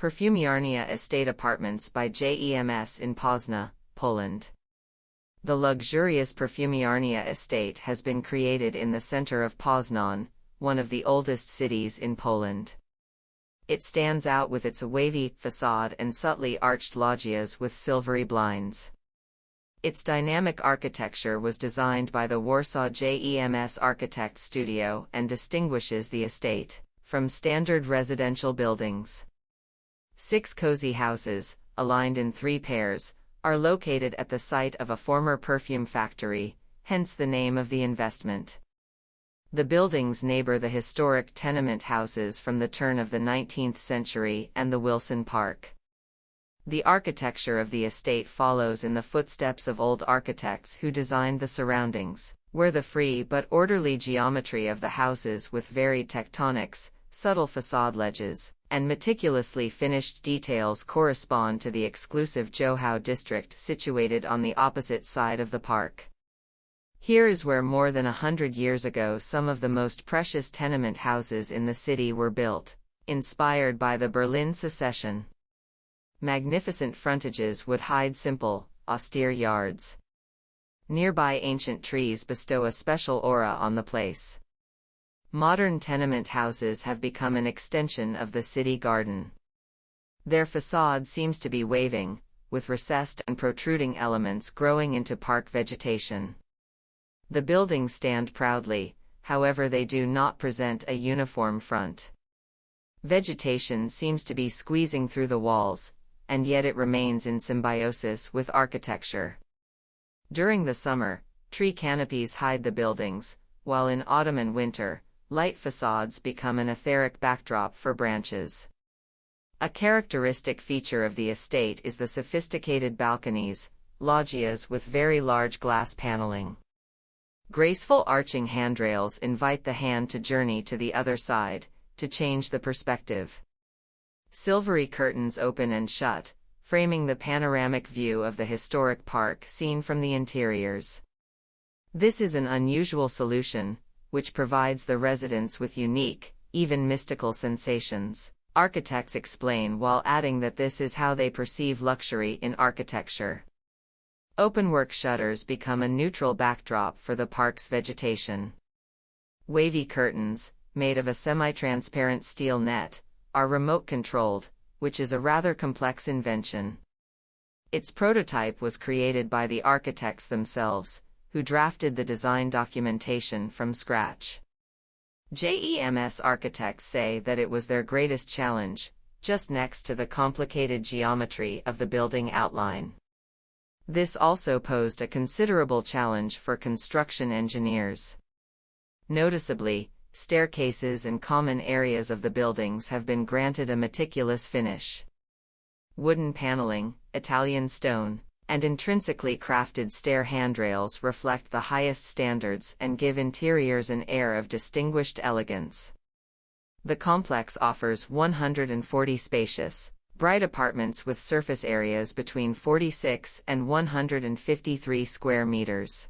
Perfumiarnia Estate apartments by JEMS in Poznań, Poland. The luxurious Perfumiarnia Estate has been created in the center of Poznań, one of the oldest cities in Poland. It stands out with its wavy facade and subtly arched loggias with silvery blinds. Its dynamic architecture was designed by the Warsaw JEMS Architects studio and distinguishes the estate from standard residential buildings. 6 cozy houses, aligned in 3 pairs, are located at the site of a former perfume factory, hence the name of the investment. The buildings neighbor the historic tenement houses from the turn of the 19th century and the Wilson Park. The architecture of the estate follows in the footsteps of old architects who designed the surroundings, where the free but orderly geometry of the houses with varied tectonics, subtle facade ledges, and meticulously finished details correspond to the exclusive Joachim district situated on the opposite side of the park. Here is where more than 100 years ago some of the most precious tenement houses in the city were built, inspired by the Berlin Secession. Magnificent frontages would hide simple, austere yards. Nearby ancient trees bestow a special aura on the place. Modern tenement houses have become an extension of the city garden. Their facade seems to be waving, with recessed and protruding elements growing into park vegetation. The buildings stand proudly, however they do not present a uniform front. Vegetation seems to be squeezing through the walls, and yet it remains in symbiosis with architecture. During the summer, tree canopies hide the buildings, while in autumn and winter, light facades become an etheric backdrop for branches. A characteristic feature of the estate is the sophisticated balconies, loggias with very large glass paneling. Graceful arching handrails invite the hand to journey to the other side, to change the perspective. Silvery curtains open and shut, framing the panoramic view of the historic park seen from the interiors. This is an unusual solution, which provides the residents with unique, even mystical sensations. Architects explain while adding that this is how they perceive luxury in architecture. Openwork shutters become a neutral backdrop for the park's vegetation. Wavy curtains, made of a semi-transparent steel net, are remote-controlled, which is a rather complex invention. Its prototype was created by the architects themselves, who drafted the design documentation from scratch. JEMS architects say that it was their greatest challenge, just next to the complicated geometry of the building outline. This also posed a considerable challenge for construction engineers. Noticeably, staircases and common areas of the buildings have been granted a meticulous finish. Wooden paneling, Italian stone, and intrinsically crafted stair handrails reflect the highest standards and give interiors an air of distinguished elegance. The complex offers 140 spacious, bright apartments with surface areas between 46 and 153 square meters.